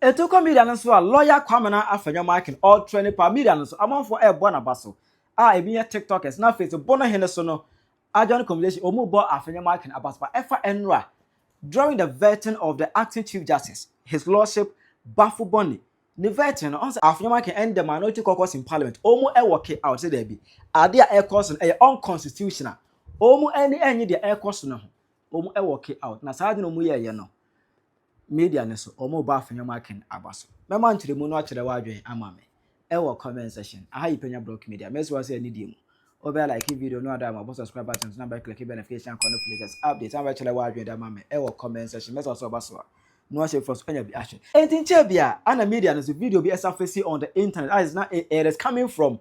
Etoko media no so a lawyer Kwamena Afenyo Markin all training pa media no so amanfo e bo na baso ebi ye TikTokers na face Bonohene so no ajoin conversation omu bo Afenyo Markin abaspa efa enra during the vetting of the acting chief justice his lordship Baffoe Bonnie the vetting on Afenyo Markin and the minority caucus in parliament omu e work out say there be ade a e course no e unconstitutional omu any the e course no omu e work out na saa de no mu ye no media ne so omo ba Afenyo Markin abaso mema nkyere mu no akyere wadwen ama me e wo comment section aha yi Penyah block media mesi wa say ni die mu obe like video no ada ma bo subscribe button na ba click notification icon of latest update am ba kyere wadwen da ma me e wo comment section mesi so baso no ahyɛ for Penyah bi ahye entinche bia ana media no so video bi surface on the internet as now it is coming from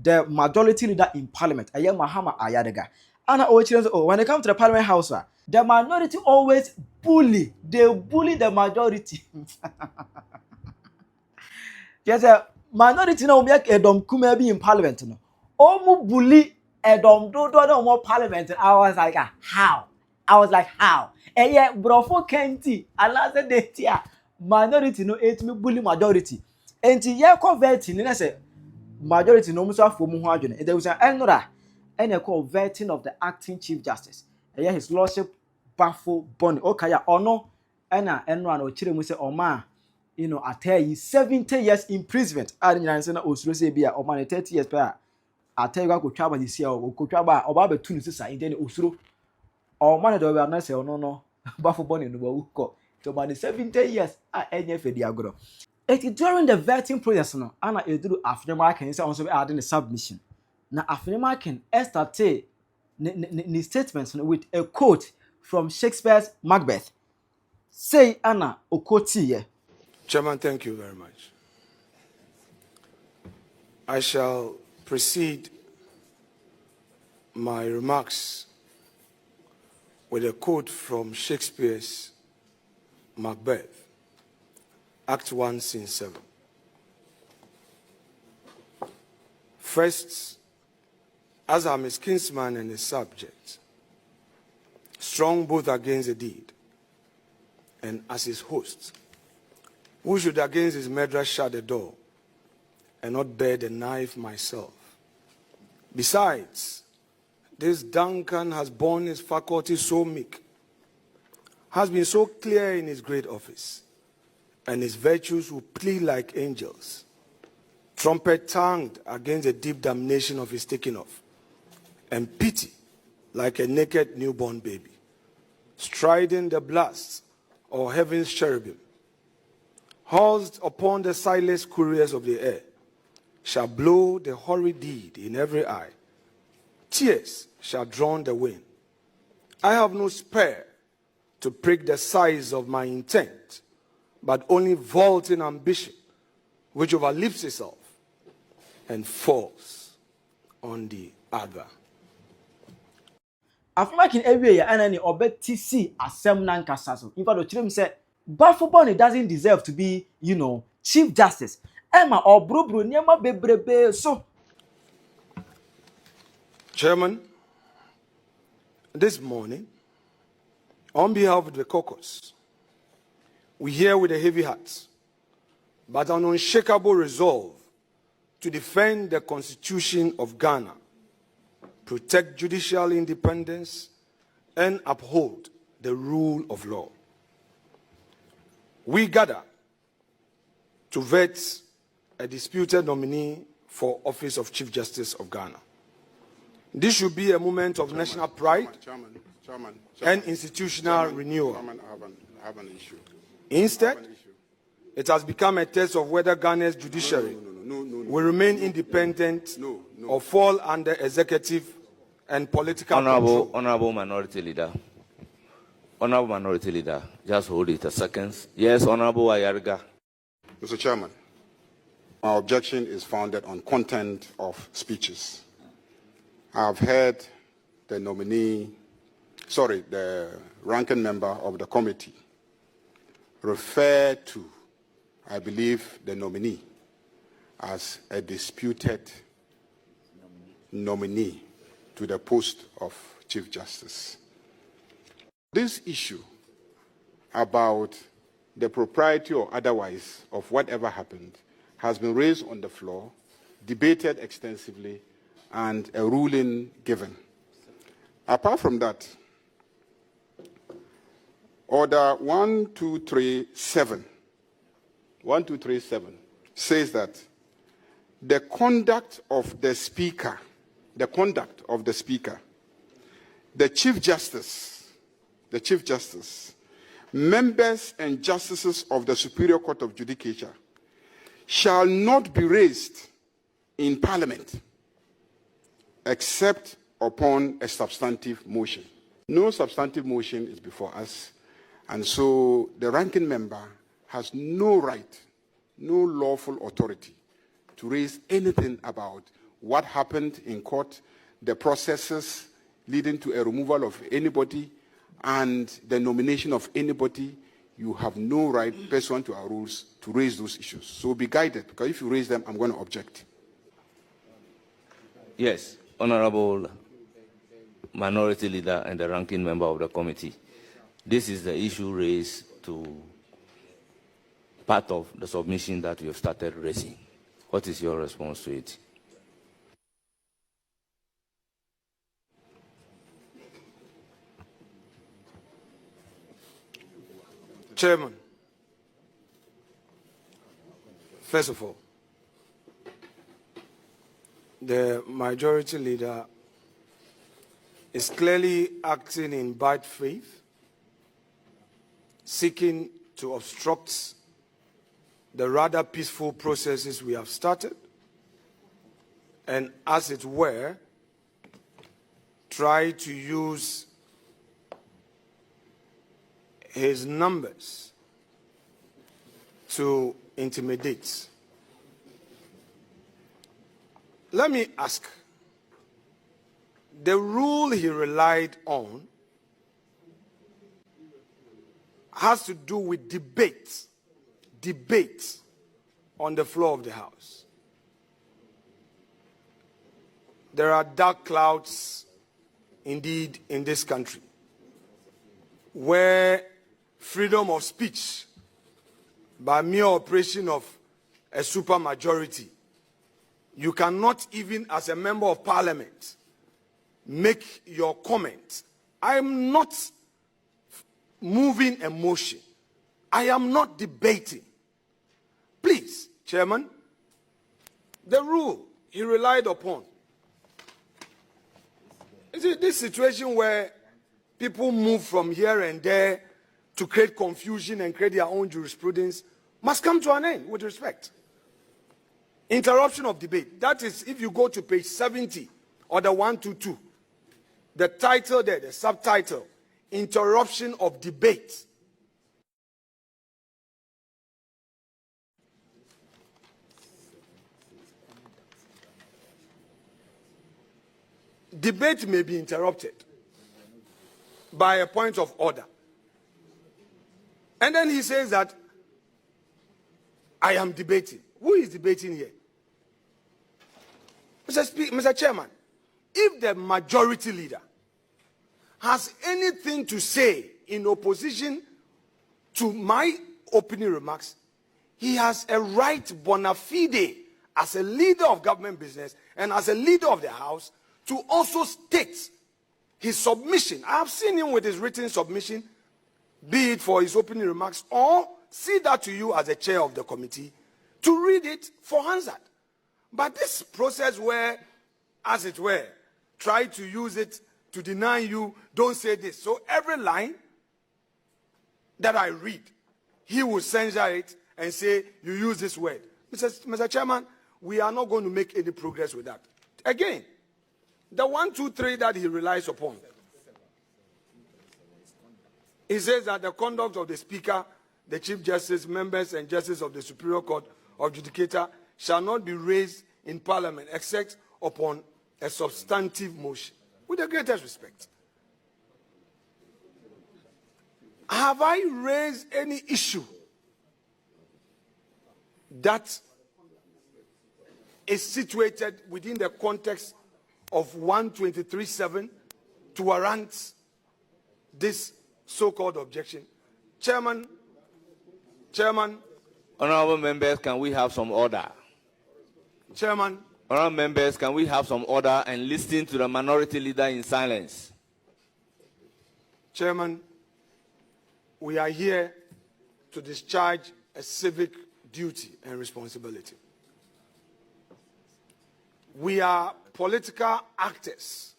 the majority leader in parliament Mahama Ayariga. And when it comes to the parliament house, the minority always bully. They bully the majority. Yes, minority no make Edom Kumebi in parliament. No, Omu bully Edom do more parliament. I was like, how? I was like, how? And yeah, Baffoe Kenti, and last day, minority no it me bully majority. And yeah, converting, and I say majority no musa for mu ho adwene. There was an enora and a call vetting of the acting chief justice. And his lordship Baffoe Bonnie. Okay, ya ono ena enora no chire mu say oma I tell you 70 years imprisonment. And you say na osuro say bia oma 30 years per. I tell you go twaba this year o ko twaba oba be tunu sisa in the osuro. O man do we na say no Baffoe Bonnie no wo ko. To man 70 years enye fedi agoro. During the vetting process, no, Anna Edru Afenyo Markin is also adding a submission. Now, Afenyo Markin started the statements with a quote from Shakespeare's Macbeth. Say Anna Okoti. Chairman, thank you very much. I shall proceed my remarks with a quote from Shakespeare's Macbeth. Act 1, Scene 7. First, as I'm his kinsman and his subject, strong both against the deed, and as his host, who should against his murderer shut the door, and not bear the knife myself. Besides, this Duncan has borne his faculty so meek, has been so clear in his great office, and his virtues will plead like angels, trumpet-tongued against the deep damnation of his taking off, and pity like a naked newborn baby, striding the blasts of heaven's cherubim, housed upon the sightless couriers of the air, shall blow the horrid deed in every eye. Tears shall drown the wind. I have no spare to prick the size of my intent, but only vaulting ambition, which overleaps itself and falls on the other. Afenyo Markin every year and any obeti see asem nankasa so. In fact, the children say Baffoe Bonnie doesn't deserve to be, chief justice. Emma or bro niema bebrebe so. Chairman, this morning, on behalf of the caucus, we hear with a heavy heart, but an unshakable resolve to defend the Constitution of Ghana, protect judicial independence, and uphold the rule of law. We gather to vet a disputed nominee for office of Chief Justice of Ghana. This should be a moment of national pride and institutional renewal. I have an issue. Instead, it has become a test of whether Ghana's judiciary will remain independent or fall under executive and political control. Honorable Minority Leader, just hold it a second. Yes, Honorable Ayariga. Mr. Chairman, my objection is founded on content of speeches. I have heard the ranking member of the committee refer to, I believe, the nominee as a disputed nominee to the post of Chief Justice. This issue about the propriety or otherwise of whatever happened has been raised on the floor, debated extensively, and a ruling given. Apart from that, Order 1237 says that the conduct of the Speaker, the Chief Justice, members and justices of the Superior Court of Judicature shall not be raised in Parliament except upon a substantive motion. No substantive motion is before us, and so the ranking member has no right, no lawful authority to raise anything about what happened in court, the processes leading to a removal of anybody, and the nomination of anybody. You have no right, pursuant to our rules, to raise those issues. So be guided, because if you raise them, I'm going to object. Yes, Honorable Minority Leader and the ranking member of the committee. This is the issue raised to part of the submission that you have started raising. What is your response to it? Chairman, first of all, the majority leader is clearly acting in bad faith, seeking to obstruct the rather peaceful processes we have started, and as it were, try to use his numbers to intimidate. Let me ask, the rule he relied on has to do with debate on the floor of the House. There are dark clouds indeed in this country where freedom of speech by mere operation of a supermajority, you cannot even as a member of parliament make your comment. I am not moving a motion. I am not debating. Please, Chairman, the rule he relied upon. Is it this situation where people move from here and there to create confusion and create their own jurisprudence must come to an end, with respect. Interruption of debate. That is, if you go to page 70 or the 122, the title there, the subtitle, interruption of debate. Debate may be interrupted by a point of order. And then he says that I am debating. Who is debating here? Mr. Chairman, if the majority leader has anything to say in opposition to my opening remarks, he has a right bona fide as a leader of government business and as a leader of the House to also state his submission. I have seen him with his written submission, be it for his opening remarks, or see that to you as a chair of the committee, to read it for Hansard. But this process where, as it were, try to use it to deny you, don't say this. So every line that I read, he will censor it and say, you use this word. Mr. Chairman, we are not going to make any progress with that. Again, the 1, 2, 3 that he relies upon. He says that the conduct of the Speaker, the Chief Justice, members and justices of the Superior Court of Judicature shall not be raised in Parliament except upon a substantive motion. With the greatest respect. Have I raised any issue that is situated within the context of 123.7 to warrant this so-called objection? Chairman, Chairman. Honorable members, can we have some order? Chairman. Honorable members, can we have some order and listen to the minority leader in silence? Chairman, we are here to discharge a civic duty and responsibility. We are political actors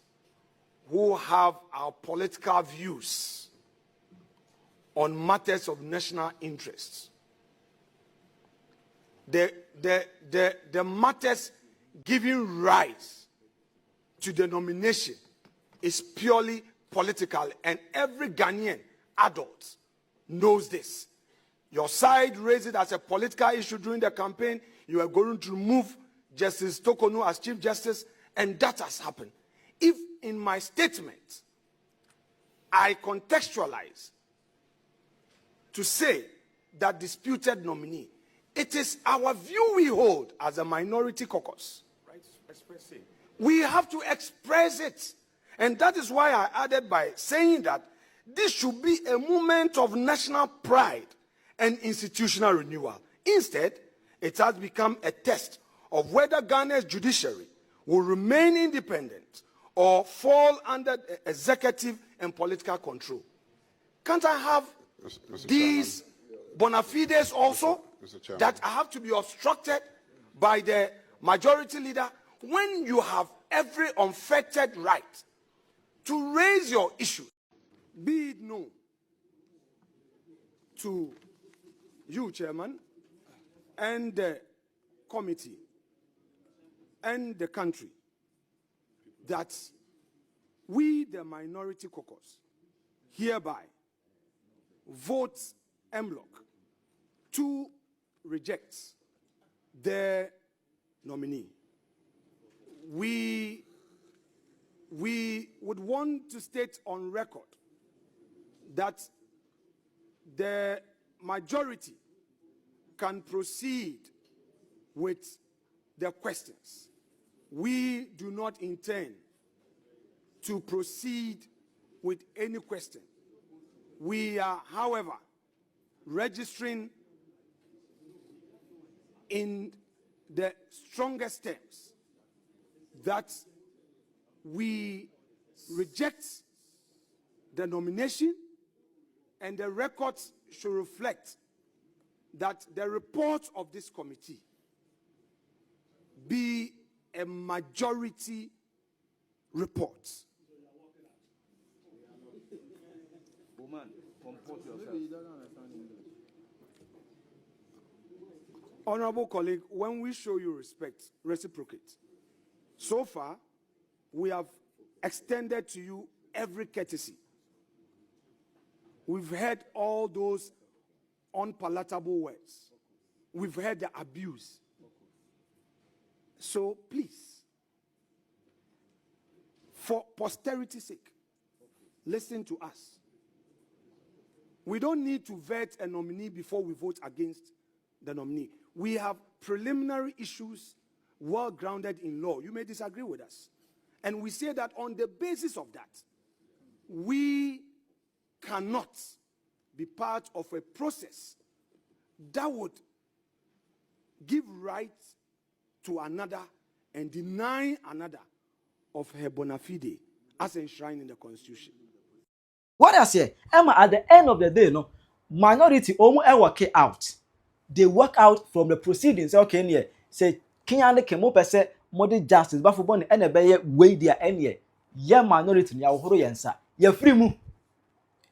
who have our political views on matters of national interest. The matters giving rise to the nomination is purely political, and every Ghanaian adult knows this. Your side raised it as a political issue during the campaign. You are going to remove Justice Tokonu as Chief Justice, and that has happened. If in my statement I contextualize to say that disputed nominee, it is our view we hold as a minority caucus. Right? We have to express it. And that is why I added by saying that this should be a moment of national pride and institutional renewal. Instead, it has become a test of whether Ghana's judiciary will remain independent or fall under executive and political control. Can't I have these bona fides also that have to be obstructed by the majority leader when you have every unfettered right to raise your issue? Be it known to you, Chairman, and the committee and the country that we, the minority caucus, hereby vote en bloc to reject the nominee. We would want to state on record that the majority can proceed with the questions. We do not intend to proceed with any question. We are, however, registering in the strongest terms that we reject the nomination, and the records should reflect that the report of this committee be a majority report. Honorable colleague, when we show you respect, reciprocate. So far, we have extended to you every courtesy. We've heard all those unpalatable words. We've heard the abuse. So please, for posterity's sake, listen to us. We don't need to vet a nominee before we vote against the nominee. We have preliminary issues well grounded in law. You may disagree with us. And we say that on the basis of that, we cannot be part of a process that would give right to another and deny another of her bona fide as enshrined in the Constitution. What I say, Emma, at the end of the day, no, minority almost work out. They work out from the proceedings. Okay, yeah. Say, Kenya kemo pese modern justice, Baffoe Bonnie, and a bay way there any ye minority ya uhuru yensa. Ye free mu.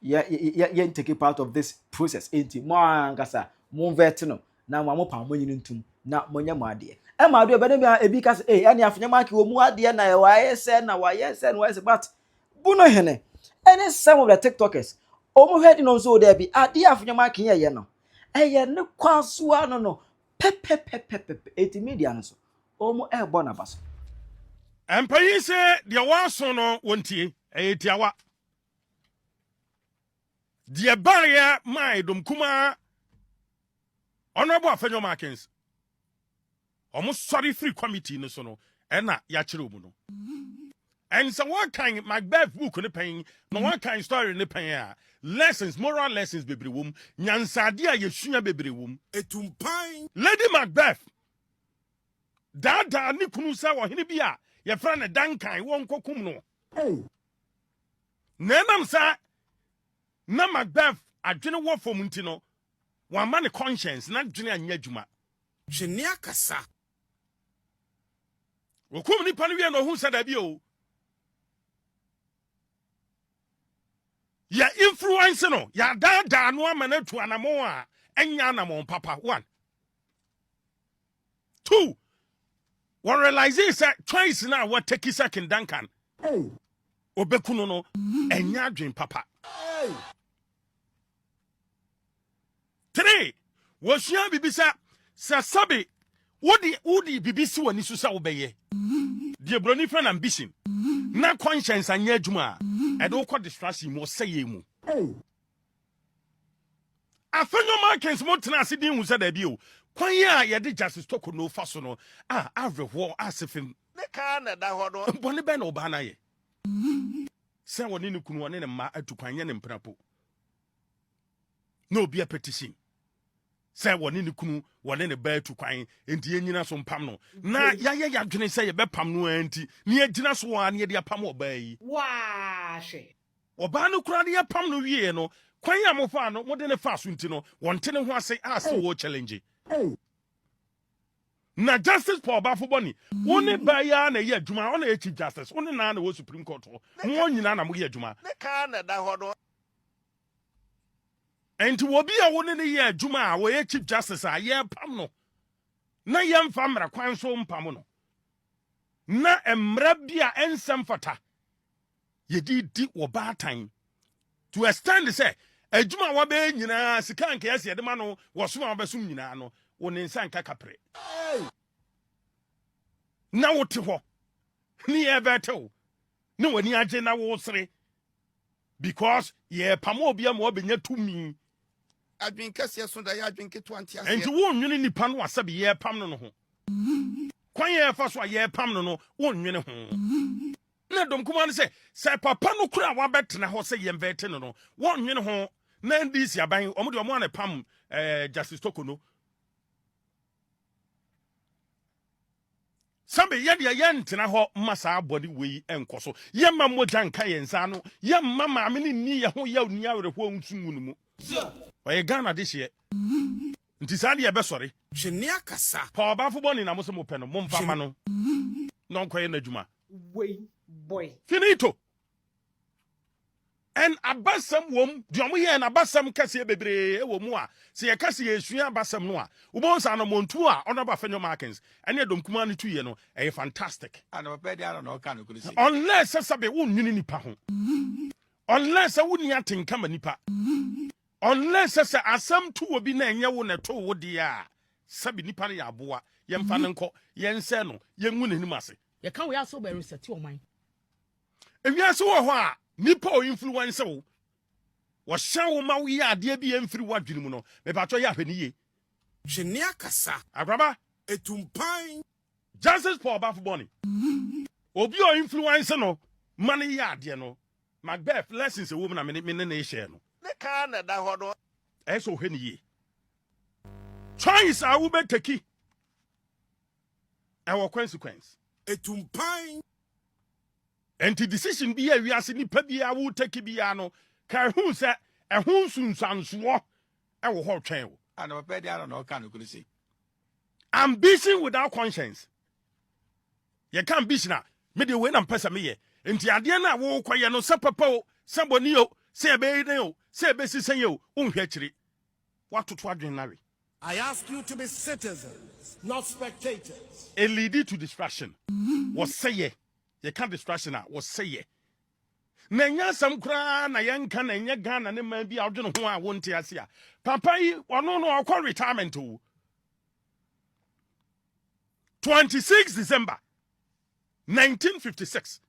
Ye take part of this process. Enti mo angasa mo vetino na mo pa mo nyintum na mo nya mo ade. E ma do be na ebi ka say eh ani Afenyo Markin wo mu ade na wa yese na wa yese na wa yese, but Bonohene and some of the TikTokers omo head no so there be ade Afenyo Markin ye no. Eye ne kwaso no pepe eti media no so omo e bo na baso. Empayi se de wanso no wontie tiawa. The barrier my dum kuma Honorable Afenyo Markin. Almost sorry free committee no so no. Ena ya chire omu no. And so what kind Macbeth book ne pen, no one kind story ne pen lessons, moral lessons bebre wom, nyansade a yesua bebre wom. Etumpan. Lady Macbeth. Dada ni kunu sa wo hene bia, ye fra ne dankan won kokum no. Nenam sa na Macbeth adwene wo fom nti no, wan ma ne conscience na adwene anya adwuma. Hwenia kasa. Wokum ni pa no wie no hu sa da bi o. Ya influence no, ya dada no amana tu anamo a enya anamo papa. 1. 2. One realizes that twice now what take second Duncan. Obekuno no enya adwen papa. 3. Wosia bibisa sa sabe wodi bibisi wani so sa obeye. The brony friend ambition. Na conscience anya adwuma e do ko distraction mo say mu. Afenyo Markin mo tena asidin hu sa da bi o. Kwan ya ye de justice toko no fa so no avrehwo asefim Ne ka na da ho do. bone be na oba na ye. Se woni ne kunu woni ne ma atukwan ye ne mprapo. No be a petition. Se woni ne kunu woni ne ba atukwan enti ye nyina so mpam no. Na ya dwene se ye be pam no anti. Ne agina so wa ne de apam oba yi. Wa hwe. Oba no kura de apam no wie no. Kwan ya mo fa no mo de ne fa so nti no. Wonte ne ho ase ase wo challenge. Na justice for Baffoe Bonnie. One ba ya na ye adwuma, one e chief justice. One na wo Supreme Court ho. Mo nyina na mo ye adwuma. Ne ka na da ho do. Enti wo bi a wone ne ye adwuma a wo ye chief justice a ye pam no. Na ye mfa mra kwan so mpam no. Na emra bi a ensem fata. Ye di wo baatan. To extend say adwuma wa be nyina sika nka yesi de ma no wo so ma be sum nyina no. Wone nsa nka kapre. Na wote ho. Ni ebetew. Ni wani age na wo sere. Because ye pamo obi am obenya tumi. Adwin kase so da ya adwin keto anti ase. Enti wo nwene nipa no asabe ye pam no ho. Kwan ye fa so ye pam no wo nwene ho. Na dom kuma ne se papa no kura wa betena ho se ye mvete no wo nwene ho. Na ndisi aban omo de omo na pam justice tokono. Sambe ye de ye ntena ho masa abodi wei enkoso ye ma moja nka ye nsa no ye ma ma me ni ye ho ye ni awre ho nsumu mu oye Ghana de hye nti sa de ye be sori Hwenia kasa. pa Baffoe Bonnie na mo se mo pe no mo mfa ma no no nkoye na dwuma Wey boy. finito en abasam wom de omo ye na abasam kase bebre e wo mu a se ye kase ye sua abasam no a wo sa no montu a ono Afenyo Markin ene dom kuma ne tu ye no e fantastic Ana papa dia na o ka no kulisi. unless sabe wo nwini nipa ho unless wo ni atenka ma nipa unless say asam tu obi na enye wo na to wo dia sabe nipa ne ya aboa ye mfa ne nko ye nse no ye ngu nanim ase Ye kan we aso be reset o man. ewiase wo ho a nipa o influence wo hye wo ma wo ye ade bi emfiri wadwene mu no me ba to ye ahwani ye Hwenia kasa. agraba Etumpan. justice for Baffoe Bonnie obi o influence no man ye ade no Macbeth lessons a woman na me ne share no Ne ka na da ho do. eso hwani ye choice a wo betaki and consequence Etumpan. enti decision bi ya wiase nipa bi a wo take bi ya no ka hu se ehun sunsanso e wo ho twen wo Ana papa dia na o ka no kulisi. ambition without conscience ye can ambition a me de we na mpesa me ye enti ade na wo kwaye no se papa o se boni o se be ne o se be sisen ye o unhwe kire watoto adwen nawe I ask you to be citizens, not spectators. a lead to distraction was say ye can distraction a was say na nya sam kura na yenka na nya Ghana ne man bi adwene ho a wonte ase a papa yi ono no akọ retirement o 26 December 1956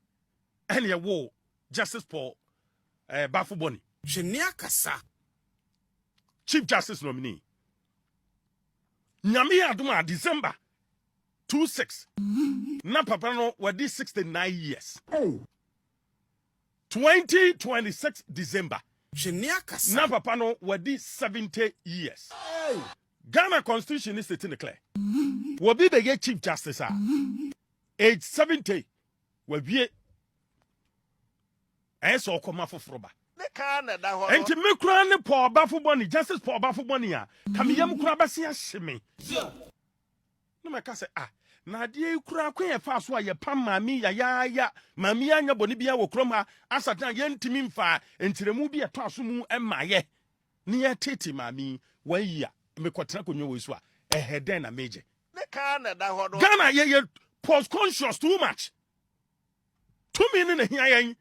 and ye wo justice for Baffoe Bonnie Hwenia kasa. chief justice nominee nyame adoma December 26 na papa no wadi 69 years 2026 December. Na papa no wadi 70 years. Ghana Constitution is sitting clear. Wabi be Chief Justice age 70. Wabi so koma fofroba. Enti me kura ne Paul Baffoe Bonnie, Justice Paul Baffoe Bonnie a kamiyam kura basi ahye. No me ka say na de kura kwen e fa so a ye pam mami ya mami anya boni bia wo krom ha asatan ye ntimi mfa entiremu bi eto aso mu emaye ne ye tete mami wayia me kwotena konyo wo so a eheden na meje ne ka na da hodo Ghana ye post conscious too much to me ne hia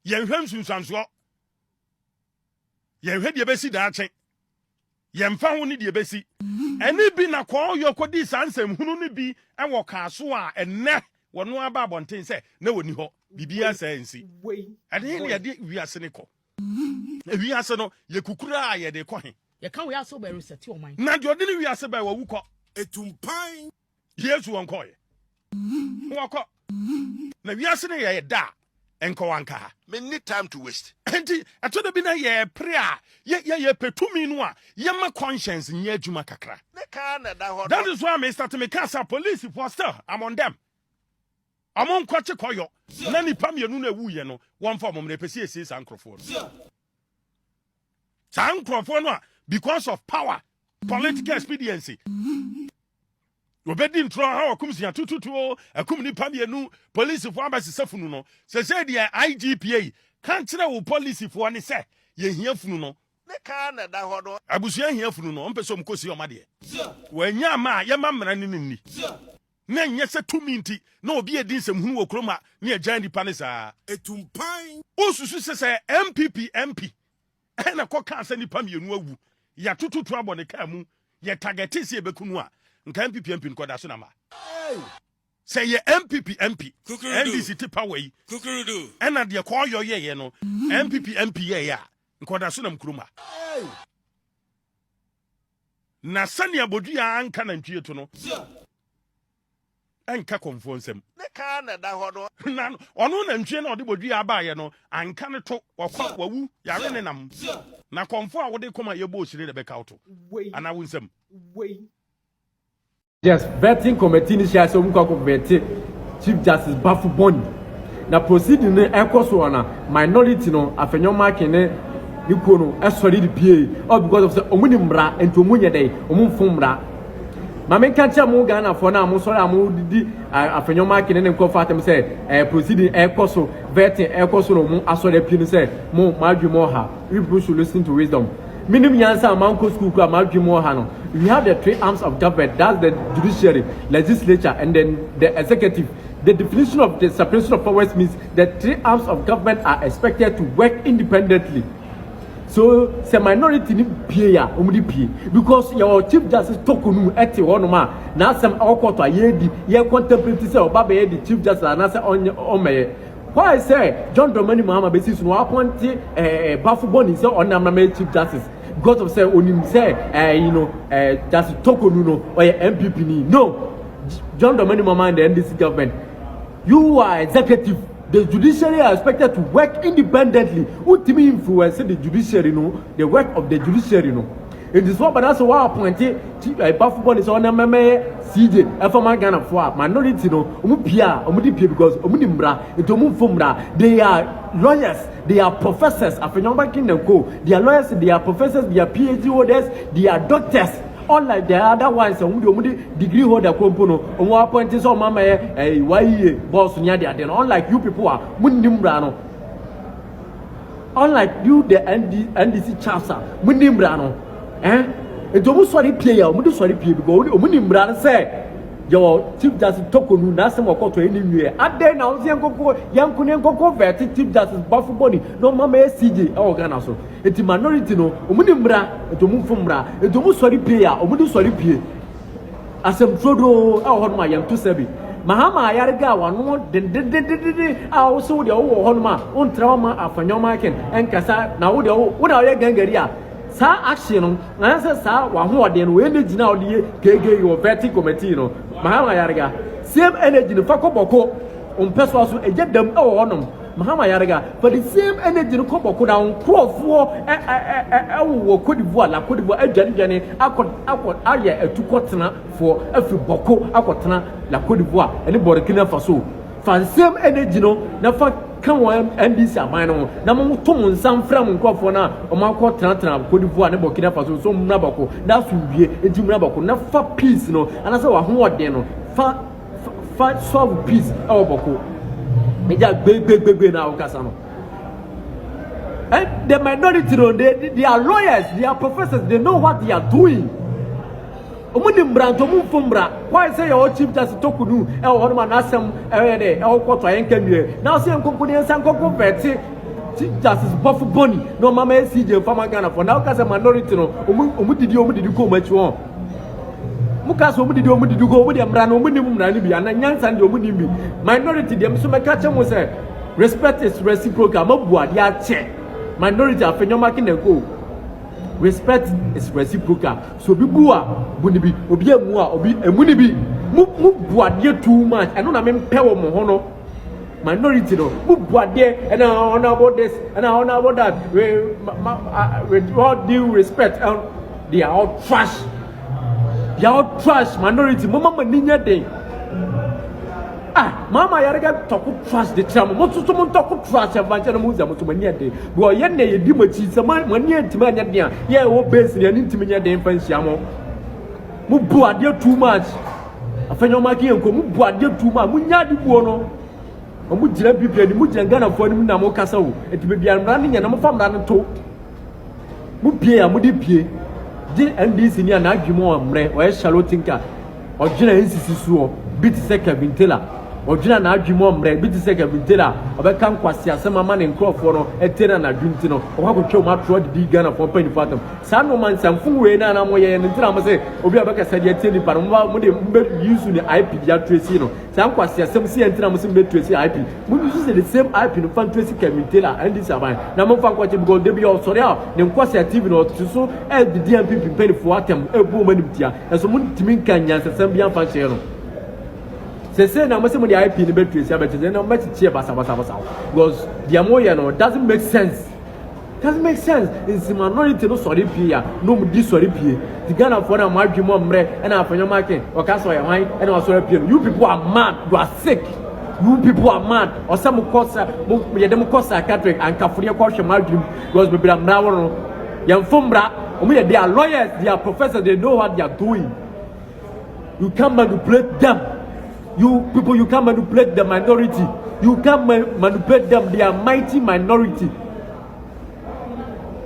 yen hwam sunsanso yen hwe de besi da achen yen fa ho ne de besi eni bi na kwa yokodi sansem hunu ne bi enwo kaaso a enne wono aba abonten se na woni ho bibia sa ensi ade ne de wiase ne ko wiase no ye kukura a ye de ko he ye kan we aso be reset o man na de odi ne wiase ba wawu ko Etumpan. Yesu wonko ye wonko na wiase ne ye da enko wanka Me need time to waste. enti atodo bi na ye pre a ye petumi no a ye ma conscience nye adwuma kakra Ne ka na da hodo. that is why me start me cast police for still I'm on them I'm on kwache koyo na nipa mienu na ewu ye no one form me pese esi sankrofo no because of power political expediency obedi ntro ha okum sia tututu akum nipa mienu police for abasi safunu no se de IGPA kan kire wo police for ne se ye hia funu no Ne ka na da hodo. abusia hia funu no mpeso mkosi o made wanya ma ye ma mra ni ni na nye se 2 minti na obi edin sem hunu wo kroma na ye jan nipa ne saa Etumpan. osusu se MP na ko kan se nipa mienu awu ya tututu abone ka mu ye target se ebekunu a nka MP nko da so na ma say ye MP NDC ti power yi Kukurudu. ena de ko ye no MP ye ya nko da so na mkruma na sane abodu ya anka na ntwie to no enka konfonsem Ne ka na da hodo. na ono na ntwie na ode bodu ya ba ye no anka ne to wakwa wawu yare ne nam na konfo a wode koma ye bo osire de beka auto ana wunsem Yes, vetting committee ni share so mu kwa vetting Chief Justice Baffoe Bonnie. Na proceeding ne ekoso na minority no Afenyo Markin ne nikono esori di pie all because of say omuni mra ento omunye dey omumfo mra. Ma me kan cha mu Ghana for na mu sori amu didi Afenyo Markin ne nko fatem say proceeding ekoso vetting ekoso no mu asori pie ni say mu madwemo ha. We should listen to wisdom. Minimum yansa manko school kwa madwemo ha no. We have the 3 arms of government, that's the judiciary, legislature, and then the executive. The definition of the separation of powers means the 3 arms of government are expected to work independently. So, the minority ni pia, because your Chief Justice Tokunu eti onoma na some okoto ayedi ye contemplate say oba be the Chief Justice na say omeye. Why say John Dramani Mahama basis no appoint Baffoe Bonnie say onam Chief Justice because of say onim say just Tokonu no or MPP ni no John Dramani Mahama and the NDC government you are executive. The judiciary are expected to work independently. Ultimately influence the judiciary, the work of the judiciary, In this one, but that's why I appointed Baffoe Bonnie on CJ, FMA Ghana for minority, because they are lawyers, they are professors. Afenyo Markin and co. They are lawyers, they are professors, they are PhD holders, they are doctors. Unlike the other ones, degree holder compono, appointed so mama why boss then unlike you people are Munimbrano. Unlike you, the NDC chapter, Munimbrano. And to sorry player, sorry people, Munimbrano say your Chief Justice Tokonu, Nassim or to anywhere. And then I was young Kunen vetted Chief Justice Baffoe Bonnie, no mama CJ organaso. It's minority no, Munimra, to move from Bra, and to sorry player, Mudu sorry pay. As a Frodo, our my young to Sebi. Mahama Ayariga, one more, then I also the old Honma, on trauma, Afenyo Markin, and Cassa, now what are you gangaria? Sa action, answer sa, one more than when did you now the KG your vetting committee, Mahama Ayariga, same energy in Fako Boko, on Peswasu, and get them all on them. Mahama Ayariga, but the same energy no come boko down crop for Cote d'Ivoire, la Cote d'Ivoire, Johnny, aye etukotena for every boko akotena la Cote d'Ivoire, and Burkina Faso. For the same energy no, na fa kan one NDC aman no, na mo to mo nsam fra mo nkofo na o ma ko tena Cote d'Ivoire ne Burkina Faso so mna boko, na so wie enti mna boko na fa peace no, anasa wa ho ode no, fa solve peace e boko. Meja big na okasa no. And the minority no, they are lawyers, they are professors, they know what they are doing. Omuni mbranto mu fumbra, why say your chief justice tokunu e wo no na asem e wo kwoto ayenka nwie. Na so enkonko ne ensankonko veti chief justice Baffoe Bonnie no mama CJ fama Ghana for now okasa minority no omudidi ko machi won. Mukas omudidi ko omudi mbra no omudi mbra ni bi ana nyansa ndi omudi bi. Minority dem so meka che mo say respect is reciprocal, mabuade a che. Minority Afenyo Markin go. Respect is reciprocal. So bibua bunibi obi emu a obi emuni bi mu buade too much. I know na me pewo mo ho no. Minority no mu buade and on about this and on about that. With all due respect, they are all trash. They are all trash. Minority mama maninya day. Mahama Ayariga talk trash the tram. Mo to talk trash advantage no muza mo to mania dey. Go ye na ye di machi se mania ntima nya dey. Ye wo base ne ntima nya dey fansia mo. Mu bu ade too much. Afenyo Markin enko mu bu ade too much. Mu nya di buo no. Mu gira bibia ni mu gira Ghana fo ni na mo kasa wo. Eti bibia mra ni nya na mo fam na to. Mu pie ya mu di pie. Di NDC ni na adwimo amre. O ye shallow thinker. O gina nsisi suo. Bit se Kevin Taylor. Ojina na adwimo mre bi ti se Kevin Taylor obeka nkwase asema ma ne nkrofo no etena na adwinti no o hakwo twa ma tro di Ghana for pen fatam sa no man samfu we na mo ye ne ntina mo se obi abeka sade etieni pa mo de mbe use ni IP ya tracy no sa nkwase asem si entina mo se mbe tracy IP mo use the same IP no fan tracy Kevin Taylor and this aban na mo fa kwache because dey be o sori a ne nkwase TV no so e di DMP pen for atem e bu manim tia eso mo timi kan nyansa sam bia fa share no. Say now, most of the IP in the bedroom, they don't make it cheap, because the Amoya no doesn't make sense. Doesn't make sense. It's the minority no sorry pia, no this sorry pia. The Ghana for a mark you more and Afenyo Markin or Castle wine and also pia. You people are mad. You are sick. You people are mad. Or some costa, Catholic and Cafuria Kosha Margin because we are now. Young Fumbra, they are lawyers, they are professors, they know what they are doing. You can't manipulate them. You people, you can't manipulate the minority. You can't manipulate them. They are mighty minority.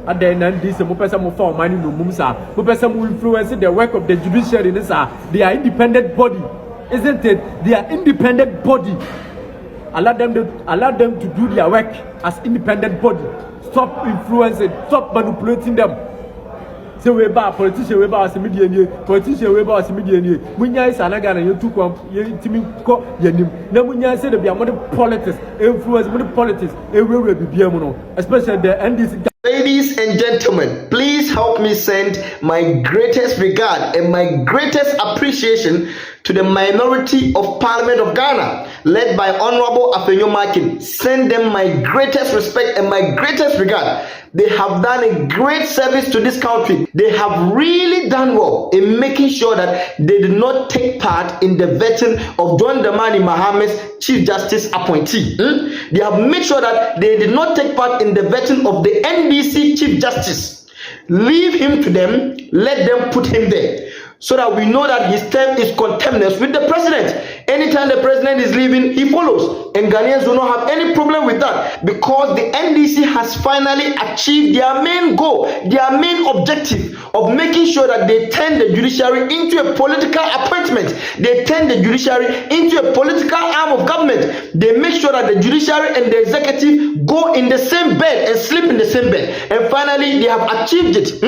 And then this person will form money no mumsa. Person will influence the work of the judiciary. They are independent body, isn't it? They are independent body. Allow them to do their work as independent body. Stop influencing. Stop manipulating them. Say we ba politician we ba asemi die politician we ba asemi die munya is anaga na yetu kwam ye timi ko yanim na munya say the bia mo politics influence mo politics e we bibia mu no especially the NDC. Ladies and gentlemen, please help me send my greatest regard and my greatest appreciation to the minority of Parliament of Ghana, led by Honorable Afenyo Markin. Send them my greatest respect and my greatest regard. They have done a great service to this country. They have really done well in making sure that they did not take part in the vetting of John Dramani Mahama's Chief Justice appointee. They have made sure that they did not take part in the vetting of the NDC Chief Justice. Leave him to them, let them put him there, so that we know that his term is contemporaneous with the president. Anytime the president is leaving, he follows. And Ghanaians do not have any problem with that, because the NDC has finally achieved their main goal, their main objective of making sure that they turn the judiciary into a political appointment. They turn the judiciary into a political arm of government. They make sure that the judiciary and the executive go in the same bed and sleep in the same bed. And finally, they have achieved it.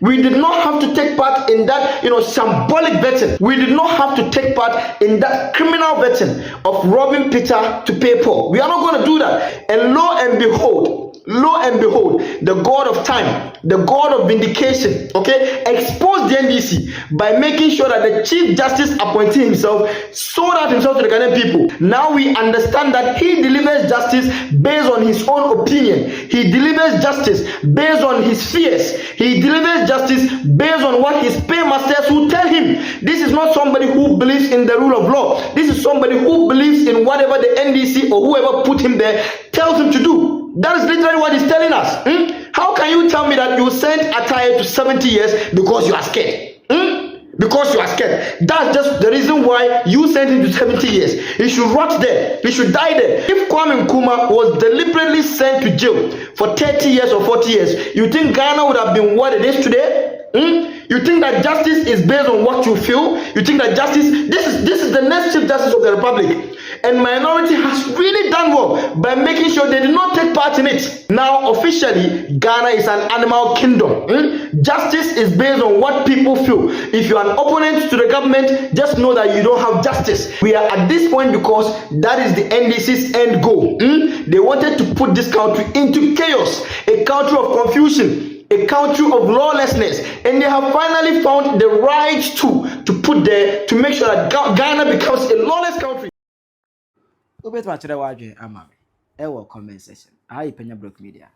We did not have to take part in that, symbolic vetting. We did not have to take part in that criminal vetting of robbing Peter to pay Paul. We are not going to do that. And lo and behold, lo and behold, the God of time, the God of vindication, okay, exposed the NDC by making sure that the Chief Justice appointee himself sold out himself to the Ghanaian people. Now we understand that he delivers justice based on his own opinion. He delivers justice based on his fears. He delivers justice based on what his paymasters will tell him. This is not somebody who believes in the rule of law. This is somebody who believes in whatever the NDC or whoever put him there tells him to do. That is literally what he's telling us. How can you tell me that you sent Attaya to 70 years because you are scared? Because you are scared. That's just the reason why you sent him to 70 years. He should rot there. He should die there. If Kwame Nkrumah was deliberately sent to jail for 30 years or 40 years, you think Ghana would have been what it is today? You think that justice is based on what you feel? You think that justice, this is the next Chief Justice of the Republic. And minority has really done well by making sure they did not take part in it. Now, officially, Ghana is an animal kingdom. Justice is based on what people feel. If you are an opponent to the government, just know that you don't have justice. We are at this point because that is the NDC's end goal. They wanted to put this country into chaos, a country of confusion, a country of lawlessness, and they have finally found the right tool to put there to make sure that Ghana becomes a lawless country. Ubet ma chere waje ama me. Ewo comment section. Ayi Penyah Block Media.